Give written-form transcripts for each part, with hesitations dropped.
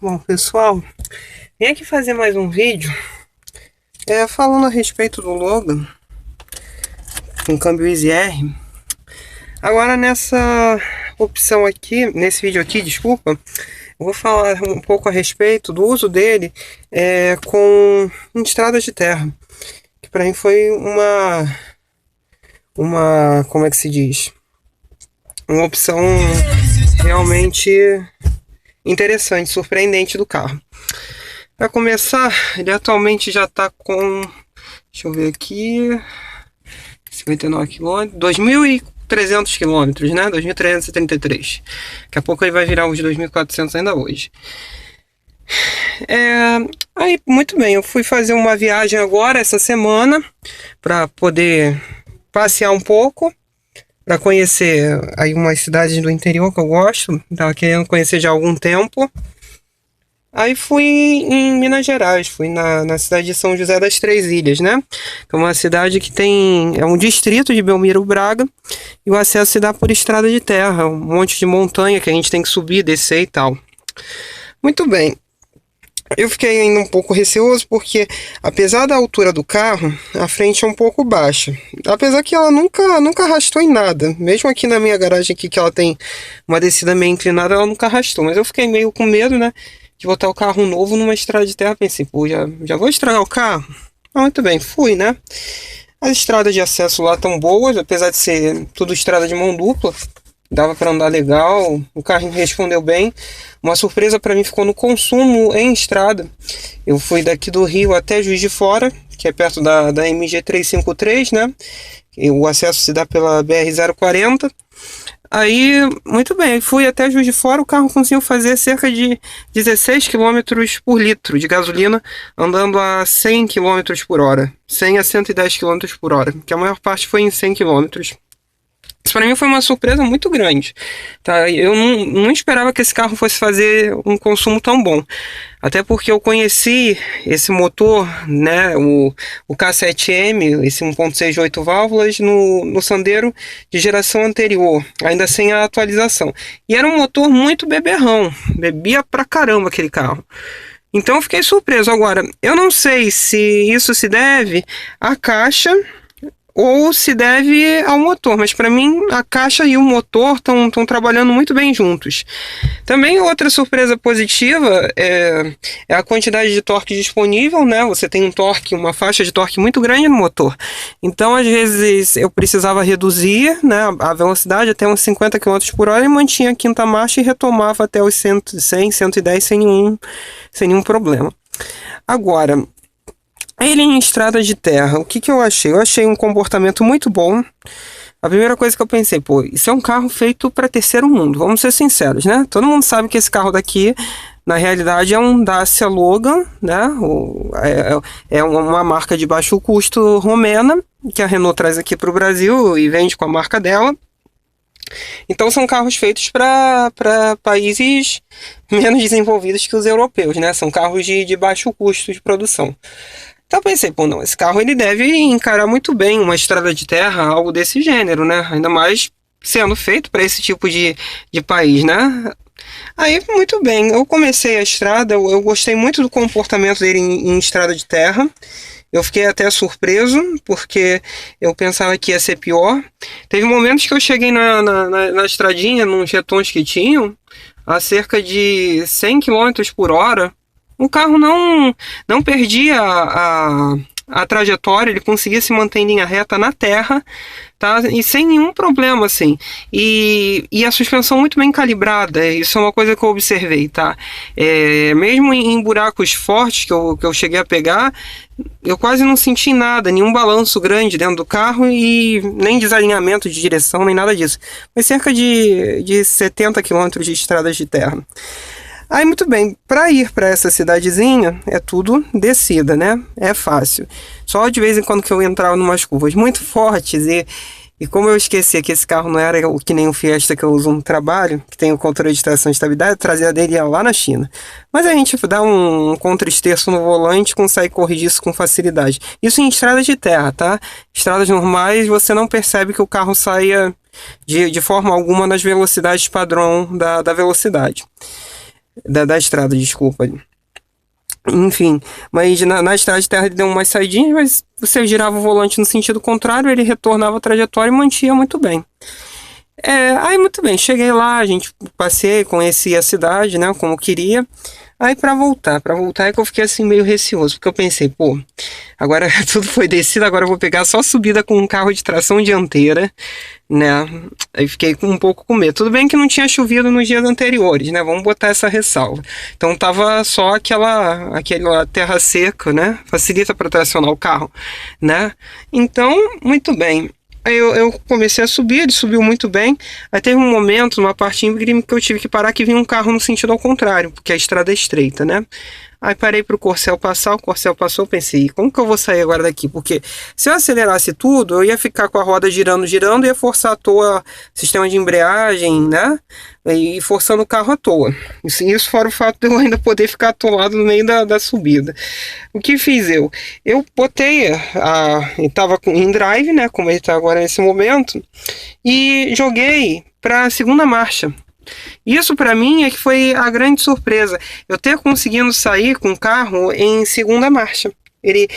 Bom, pessoal, vim aqui fazer mais um vídeo falando a respeito do Logan com câmbio Easy R. Agora nessa opção aqui, nesse vídeo aqui, desculpa, eu vou falar um pouco a respeito do uso dele com estradas de terra, que para mim foi uma, como é que se diz? Uma opção realmente interessante, surpreendente do carro. Para começar, ele atualmente já está com, deixa eu ver aqui, 59 km, 2.300 km, né? 2.333. Daqui a pouco ele vai virar os 2.400 ainda hoje. Aí, muito bem, eu fui fazer uma viagem agora, essa semana, para poder passear um pouco, para conhecer aí umas cidades do interior que eu gosto, estava querendo conhecer já há algum tempo. Aí fui em Minas Gerais, fui na cidade de São José das Três Ilhas, né? Que é uma cidade que é um distrito de Belmiro Braga, e o acesso se dá por estrada de terra, um monte de montanha que a gente tem que subir, descer e tal. Muito bem. Eu fiquei ainda um pouco receoso porque, apesar da altura do carro, a frente é um pouco baixa. Apesar que ela nunca arrastou em nada. Mesmo aqui na minha garagem aqui, que ela tem uma descida meio inclinada, ela nunca arrastou. Mas eu fiquei meio com medo, né, de botar o carro novo numa estrada de terra. Pensei, pô, já vou estragar o carro? Ah, muito bem, fui, né? As estradas de acesso lá estão boas, apesar de ser tudo estrada de mão dupla. Dava para andar legal, o carro respondeu bem. Uma surpresa para mim ficou no consumo em estrada. Eu fui daqui do Rio até Juiz de Fora, que é perto da MG 353, né? E o acesso se dá pela BR-040. Aí, muito bem, fui até Juiz de Fora, o carro conseguiu fazer cerca de 16 km por litro de gasolina, andando a 100 km por hora. 100 a 110 km por hora, que a maior parte foi em 100 km. Isso para mim foi uma surpresa muito grande, tá? Eu não esperava que esse carro fosse fazer um consumo tão bom. Até porque eu conheci esse motor, né, o K7M, esse 1.6 de 8 válvulas, no Sandero de geração anterior, ainda sem a atualização. E era um motor muito beberrão, bebia pra caramba aquele carro. Então eu fiquei surpreso. Agora, eu não sei se isso se deve à caixa ou se deve ao motor, mas para mim a caixa e o motor estão trabalhando muito bem juntos. Também outra surpresa positiva é a quantidade de torque disponível, né? Você tem uma faixa de torque muito grande no motor, então às vezes eu precisava reduzir, né, a velocidade até uns 50 km por hora e mantinha a quinta marcha e retomava até os 100, 110 sem nenhum problema. Agora, ele em estrada de terra, o que eu achei? Eu achei um comportamento muito bom. A primeira coisa que eu pensei, pô, isso é um carro feito para terceiro mundo, vamos ser sinceros, né? Todo mundo sabe que esse carro daqui, na realidade, é um Dacia Logan, né? É uma marca de baixo custo romena, que a Renault traz aqui para o Brasil e vende com a marca dela. Então são carros feitos para países menos desenvolvidos que os europeus, né? São carros de baixo custo de produção. Então eu pensei, pô, não, esse carro ele deve encarar muito bem uma estrada de terra, algo desse gênero, né? Ainda mais sendo feito para esse tipo de país, né? Aí, muito bem, eu comecei a estrada, eu gostei muito do comportamento dele em estrada de terra. Eu fiquei até surpreso, porque eu pensava que ia ser pior. Teve momentos que eu cheguei na estradinha, nos retões que tinham, a cerca de 100 km por hora. O carro não perdia a trajetória, ele conseguia se manter em linha reta na terra, tá? E sem nenhum problema, assim. E a suspensão muito bem calibrada, isso é uma coisa que eu observei, tá? Mesmo em buracos fortes que eu cheguei a pegar, eu quase não senti nada, nenhum balanço grande dentro do carro e nem desalinhamento de direção, nem nada disso. Foi cerca de 70 km de estradas de terra. Aí, muito bem, para ir para essa cidadezinha é tudo descida, né? É fácil. Só de vez em quando que eu entrava em umas curvas muito fortes e como eu esqueci que esse carro não era o que nem o Fiesta que eu uso no trabalho, que tem o controle de tração e estabilidade, a traseira dele ia lá na China. Mas a gente dá um contra-esterço no volante e consegue corrigir isso com facilidade. Isso em estradas de terra, tá? Estradas normais você não percebe que o carro saia de forma alguma nas velocidades padrão da velocidade. Da estrada, desculpa. Enfim, mas na estrada de terra ele deu umas saidinhas, mas você girava o volante no sentido contrário, ele retornava a trajetória e mantinha muito bem. Aí muito bem, cheguei lá, a gente passei, conheci a cidade, né, como queria. Aí para voltar é que eu fiquei assim meio receoso, porque eu pensei, pô, agora tudo foi descido, agora eu vou pegar só subida com um carro de tração dianteira, né? Aí fiquei um pouco com medo. Tudo bem que não tinha chovido nos dias anteriores, né? Vamos botar essa ressalva. Então tava só aquela terra seca, né? Facilita para tracionar o carro, né? Então, muito bem. Aí eu comecei a subir, ele subiu muito bem. Aí teve um momento, numa parte íngreme, que eu tive que parar, que vinha um carro no sentido ao contrário, porque a estrada é estreita, né? Aí parei pro Corcel passar, o Corcel passou, eu pensei, como que eu vou sair agora daqui? Porque se eu acelerasse tudo, eu ia ficar com a roda girando, ia forçar à toa o sistema de embreagem, né? E forçando o carro à toa. Isso fora o fato de eu ainda poder ficar atolado no meio da subida. O que fiz eu? Eu botei, ele estava em drive, né? Como ele está agora nesse momento, e joguei para a segunda marcha. Isso para mim é que foi a grande surpresa, eu ter conseguido sair com o carro em segunda marcha. Ele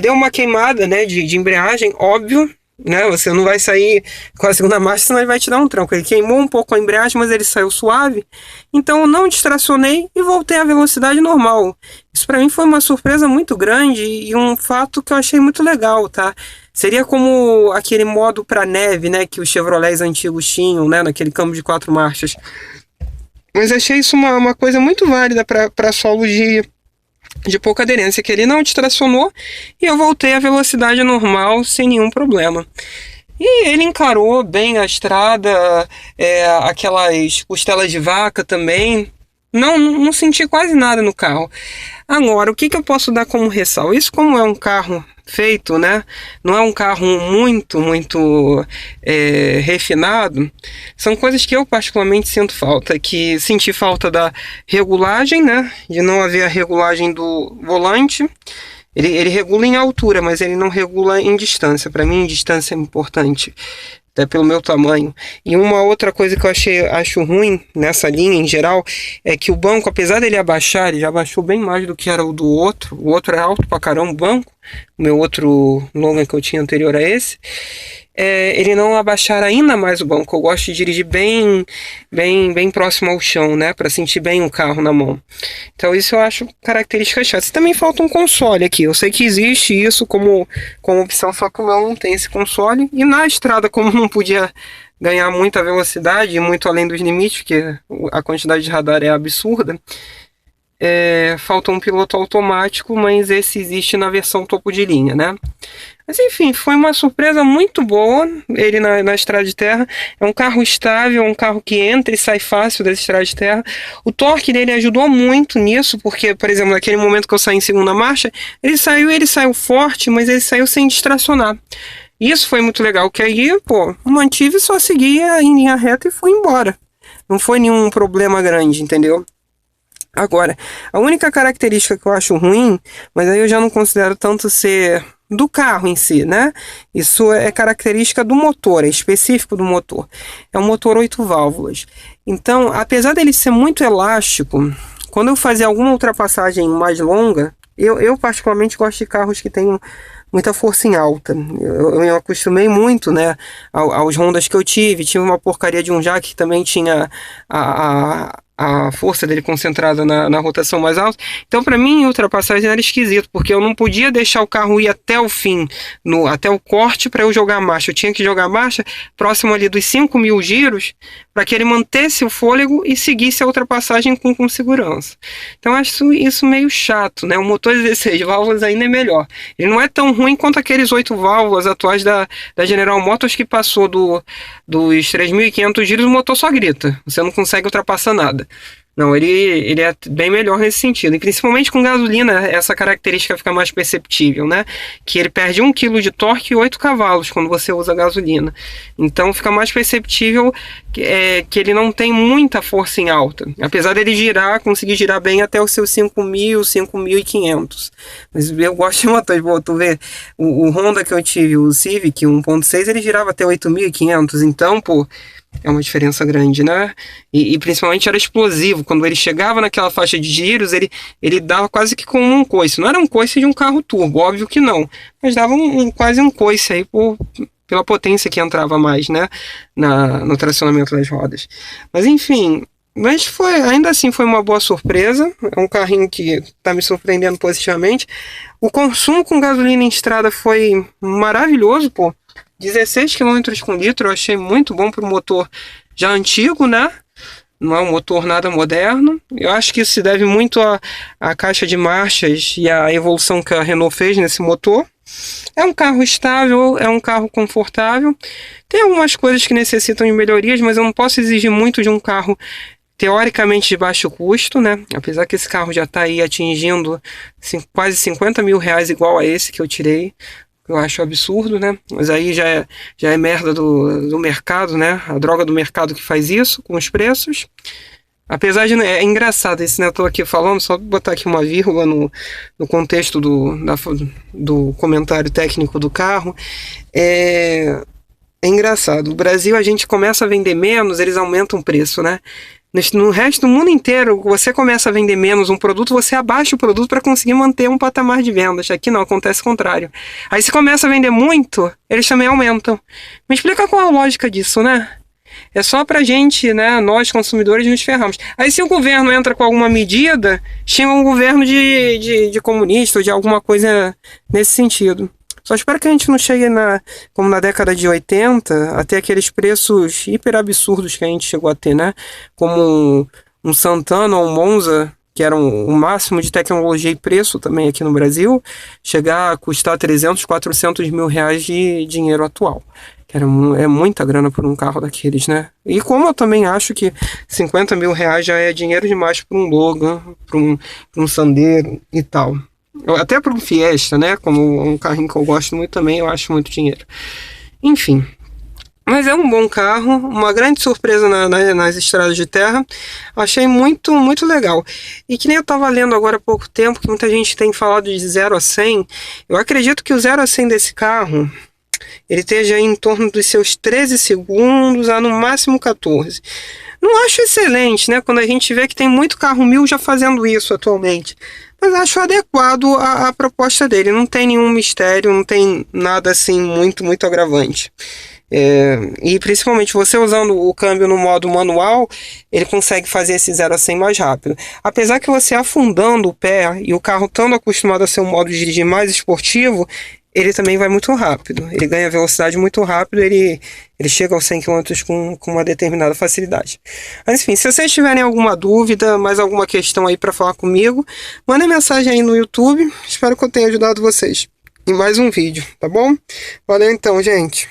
deu uma queimada, né, de embreagem, óbvio, né, você não vai sair com a segunda marcha, senão ele vai te dar um tranco. Ele queimou um pouco a embreagem, mas ele saiu suave, então eu não distracionei e voltei à velocidade normal. Isso para mim foi uma surpresa muito grande e um fato que eu achei muito legal, tá? Seria como aquele modo para neve, né, que os Chevrolets antigos tinham, né, naquele câmbio de 4 marchas. Mas achei isso uma coisa muito válida para solos de pouca aderência, que ele não distracionou e eu voltei à velocidade normal sem nenhum problema. E ele encarou bem a estrada, aquelas costelas de vaca também. Não senti quase nada no carro. Agora, o que eu posso dar como ressalva? Isso, como é um carro feito, né? Não é um carro muito refinado. São coisas que eu particularmente sinto falta. Que senti falta da regulagem, né? De não haver a regulagem do volante. Ele regula em altura, mas ele não regula em distância. Para mim, distância é importante, até pelo meu tamanho. E uma outra coisa que eu acho ruim nessa linha em geral é que o banco, apesar dele abaixar, ele já abaixou bem mais do que era o do outro. O outro é alto pra caramba, o banco. O meu outro Logan que eu tinha anterior a esse. Ele não abaixar ainda mais o banco. Eu gosto de dirigir bem próximo ao chão, né? Para sentir bem o carro na mão. Então isso eu acho característica chata. Também falta um console aqui. Eu sei que existe isso como opção, só que o meu não tem esse console. E na estrada, como não podia ganhar muita velocidade, muito além dos limites, porque a quantidade de radar é absurda, falta um piloto automático, mas esse existe na versão topo de linha, né? Mas enfim, foi uma surpresa muito boa ele na estrada de terra. É um carro estável, um carro que entra e sai fácil da estrada de terra. O torque dele ajudou muito nisso, porque, por exemplo, naquele momento que eu saí em segunda marcha, ele saiu forte, mas ele saiu sem distracionar. Isso foi muito legal, que aí, mantive, só seguia em linha reta e fui embora. Não foi nenhum problema grande, entendeu? Agora, a única característica que eu acho ruim, mas aí eu já não considero tanto ser do carro em si, né? Isso é característica do motor, é específico do motor. É um motor 8 válvulas. Então, apesar dele ser muito elástico, quando eu fazia alguma ultrapassagem mais longa, eu particularmente gosto de carros que tenham muita força em alta. Eu me acostumei muito, né, aos Hondas que eu tive. Tive uma porcaria de um Jack que também tinha a força dele concentrada na rotação mais alta. Então, para mim, ultrapassagem era esquisito, porque eu não podia deixar o carro ir até o fim, até o corte, para eu jogar a marcha. Eu tinha que jogar a marcha próximo ali dos 5.000 giros, para que ele mantesse o fôlego e seguisse a ultrapassagem com segurança. Então, eu acho isso meio chato, né? O motor 16 válvulas ainda é melhor. Ele não é tão ruim quanto aqueles 8 válvulas atuais da General Motors, que passou dos 3.500 giros, o motor só grita. Você não consegue ultrapassar nada. Não, ele é bem melhor nesse sentido. E principalmente com gasolina, essa característica fica mais perceptível, né? Que ele perde 1 kg de torque e 8 cavalos quando você usa gasolina. Então fica mais perceptível que ele não tem muita força em alta. Apesar dele conseguir girar bem até os seus 5.000, 5.500. Mas eu gosto de motor. Tu vê, o Honda que eu tive, o Civic 1.6, ele girava até 8.500. Então, É uma diferença grande, né? E principalmente era explosivo. Quando ele chegava naquela faixa de giros, ele dava quase que como um coice. Não era um coice de um carro turbo, óbvio que não. Mas dava quase um coice aí pela potência que entrava mais, né? No tracionamento das rodas. Mas enfim, ainda assim foi uma boa surpresa. É um carrinho que está me surpreendendo positivamente. O consumo com gasolina em estrada foi maravilhoso, pô. 16 quilômetros com litro, eu achei muito bom para um motor já antigo, né? Não é um motor nada moderno. Eu acho que isso se deve muito à caixa de marchas e à evolução que a Renault fez nesse motor. É um carro estável, é um carro confortável. Tem algumas coisas que necessitam de melhorias, mas eu não posso exigir muito de um carro teoricamente de baixo custo, né? Apesar que esse carro já está aí atingindo quase 50 mil reais igual a esse que eu tirei. Eu acho absurdo, né? Mas aí já é merda do mercado, né? A droga do mercado que faz isso com os preços. Apesar de... É engraçado isso, né? Eu tô aqui falando, só botar aqui uma vírgula no contexto do comentário técnico do carro. É engraçado. No Brasil a gente começa a vender menos, eles aumentam o preço, né? No resto do mundo inteiro, você começa a vender menos um produto, você abaixa o produto para conseguir manter um patamar de vendas. Aqui não, acontece o contrário. Aí se começa a vender muito, eles também aumentam. Me explica qual é a lógica disso, né? É só pra gente, né, nós consumidores, nos ferramos. Aí se o governo entra com alguma medida, xinga um governo de comunista ou de alguma coisa nesse sentido. Só espero que a gente não chegue como na década de 80, a ter aqueles preços hiper absurdos que a gente chegou a ter, né? Como um Santana ou um Monza, que eram o máximo de tecnologia e preço também aqui no Brasil, chegar a custar 300, 400 mil reais de dinheiro atual. É muita grana por um carro daqueles, né? E como eu também acho que 50 mil reais já é dinheiro demais para um Logan, para um Sandero e tal. Até para um Fiesta, né? Como um carrinho que eu gosto muito também, eu acho muito dinheiro. Enfim. Mas é um bom carro, uma grande surpresa nas estradas de terra. Achei muito, muito legal. E que nem eu estava lendo agora há pouco tempo, que muita gente tem falado de 0 a 100. Eu acredito que o 0 a 100 desse carro, ele esteja em torno dos seus 13 segundos a no máximo 14. Não acho excelente, né? Quando a gente vê que tem muito carro 1000 já fazendo isso atualmente. Mas acho adequado à proposta dele. Não tem nenhum mistério, não tem nada assim muito, muito agravante. E principalmente você usando o câmbio no modo manual, ele consegue fazer esse 0 a 100 mais rápido. Apesar que você afundando o pé e o carro estando acostumado a ser um modo de dirigir mais esportivo, ele também vai muito rápido. Ele ganha velocidade muito rápido, ele chega aos 100 km com uma determinada facilidade. Mas enfim, se vocês tiverem alguma dúvida, mais alguma questão aí para falar comigo, mandem mensagem aí no YouTube. Espero que eu tenha ajudado vocês em mais um vídeo, tá bom? Valeu então, gente.